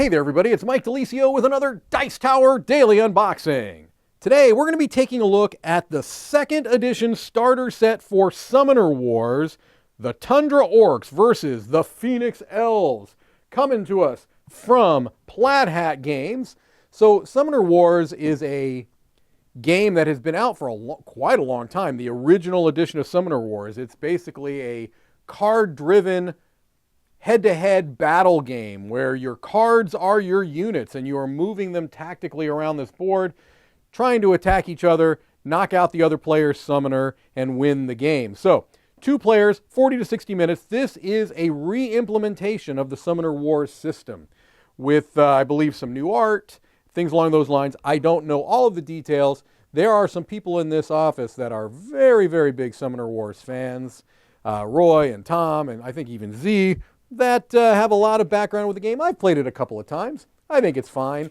Hey there everybody, it's Mike DeLisio with another Dice Tower Daily Unboxing. Today we're going to be taking a look at the second edition starter set for Summoner Wars, the Tundra Orcs versus the Phoenix Elves, coming to us from Plaid Hat Games. So Summoner Wars is a game that has been out for quite a long time, the original edition of Summoner Wars. It's basically a card-driven head-to-head battle game where your cards are your units and you are moving them tactically around this board, trying to attack each other, knock out the other player's summoner, and win the game. So, 2 players, 40 to 60 minutes. This is a re-implementation of the Summoner Wars system with, I believe, some new art, things along those lines. I don't know all of the details. There are some people in this office that are very, very big Summoner Wars fans. Roy and Tom, and I think even Z, that have a lot of background with the game. I've played it a couple of times. I think it's fine.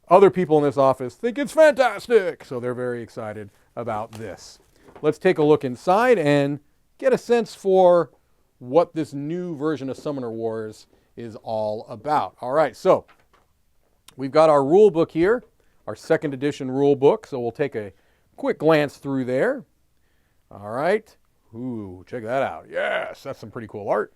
Other people in this office think it's fantastic, so they're very excited about this. Let's take a look inside and get a sense for what this new version of Summoner Wars is all about. All right, so we've got our rule book here, our second edition rule book, so we'll take a quick glance through there. All right. Ooh, check that out. Yes, that's some pretty cool art.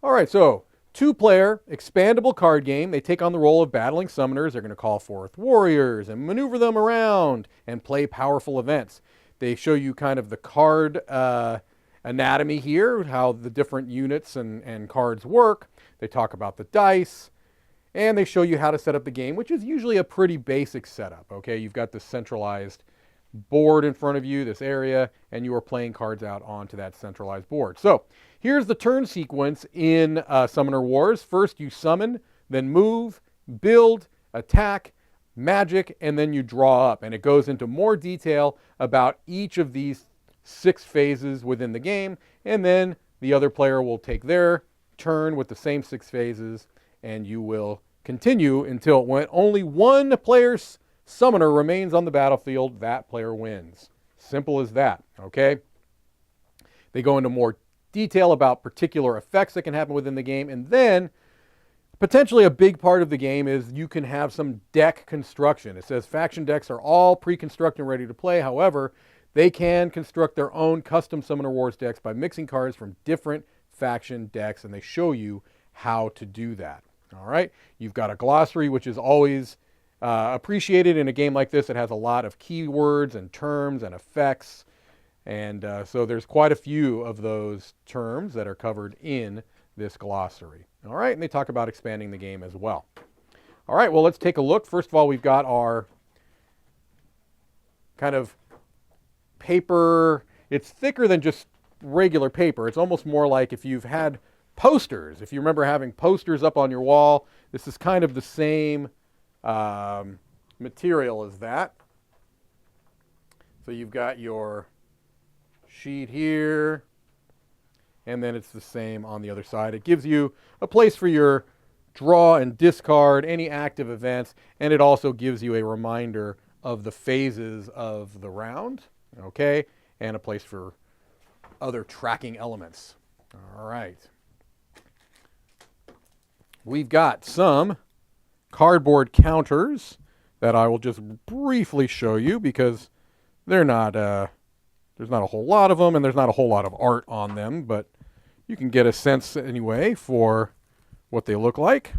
All right, so 2-player expandable card game. They take on the role of battling summoners. They're going to call forth warriors and maneuver them around and play powerful events. They show you kind of the card anatomy here, how the different units and cards work. They talk about the dice, and they show you how to set up the game, which is usually a pretty basic setup. Okay, you've got this centralized board in front of you, this area, and you are playing cards out onto that centralized board. So here's the turn sequence in Summoner Wars. First you summon, then move, build, attack, magic, and then you draw up. And it goes into more detail about each of these 6 phases within the game, and then the other player will take their turn with the same 6 phases, and you will continue until when only one player's summoner remains on the battlefield. That player wins. Simple as that, okay? They go into more detail about particular effects that can happen within the game, and then potentially a big part of the game is you can have some deck construction. It says faction decks are all pre-constructed and ready to play. However, they can construct their own custom Summoner Wars decks by mixing cards from different faction decks, and they show you how to do that. All right, you've got a glossary, which is always appreciated in a game like this. It has a lot of keywords and terms and effects, and so there's quite a few of those terms that are covered in this glossary. All right, and they talk about expanding the game as well. All right, well, let's take a look. First of all, we've got our kind of paper. It's thicker than just regular paper. It's almost more like if you've had posters. If you remember having posters up on your wall, this is kind of the same material as that. So you've got your sheet here, and then it's the same on the other side. It gives you a place for your draw and discard, any active events, and it also gives you a reminder of the phases of the round, okay, and a place for other tracking elements. All right. We've got some cardboard counters that I will just briefly show you because they're not, there's not a whole lot of them and there's not a whole lot of art on them, but you can get a sense anyway for what they look like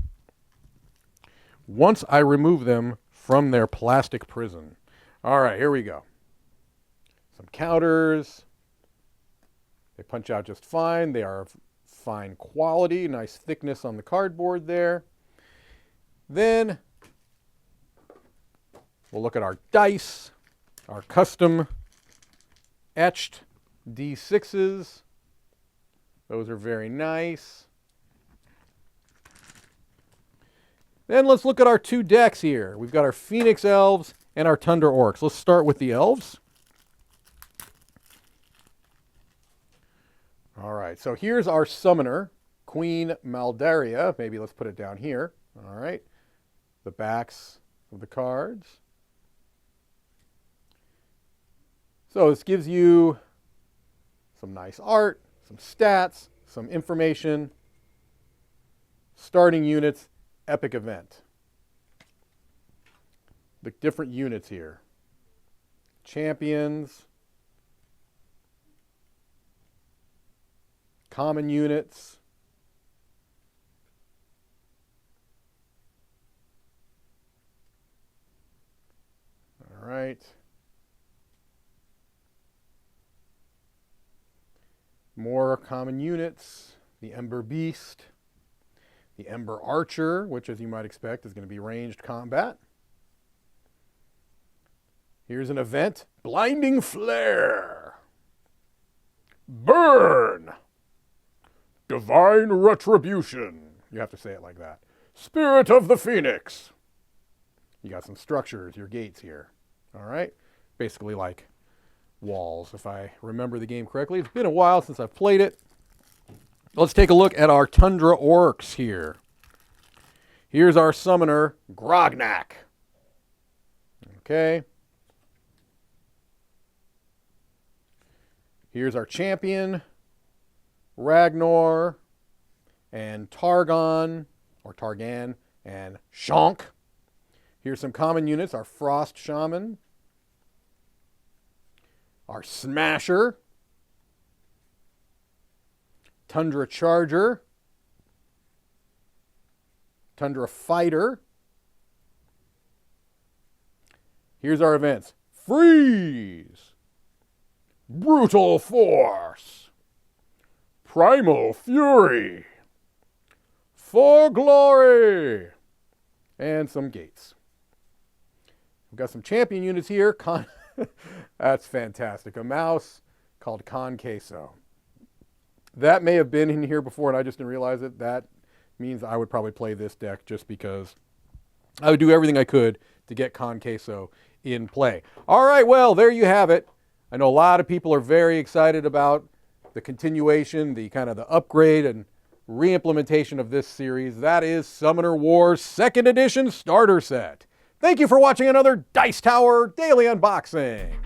once I remove them from their plastic prison. All right, here we go. Some counters. They punch out just fine. They are of fine quality, nice thickness on the cardboard there. Then we'll look at our dice, our custom etched D6s. Those are very nice. Then let's look at our 2 decks here. We've got our Phoenix Elves and our Tundra Orcs. Let's start with the Elves. All right, so here's our summoner, Queen Maldaria. Maybe let's put it down here. All right, the backs of the cards. So this gives you some nice art, some stats, some information. starting units, epic event. The different units here. Champions, common units, all right. More common units, the Ember Beast, the Ember Archer, which as you might expect is going to be ranged combat. Here's an event, Blinding Flare, Burn, Divine Retribution. You have to say it like that. Spirit of the Phoenix. You got some structures, your gates here. All right? Basically like walls, if I remember the game correctly. It's been a while since I've played it. Let's take a look at our Tundra Orcs here. Here's our summoner, Grognak. Okay. Here's our champion, Ragnar, and Targon, or Targan, and Shonk. Here's some common units, our Frost Shaman, our Smasher, Tundra Charger, Tundra Fighter. Here's our events, Freeze, Brutal Force, Primal Fury, For Glory, and some gates. We've got some champion units here. That's fantastic. A mouse called Con Queso. That may have been in here before and I just didn't realize it. That means I would probably play this deck just because I would do everything I could to get Con Queso in play. All right, well, there you have it. I know a lot of people are very excited about the continuation, the kind of the upgrade and re-implementation of this series. That is Summoner Wars 2nd Edition Starter Set. Thank you for watching another Dice Tower Daily Unboxing.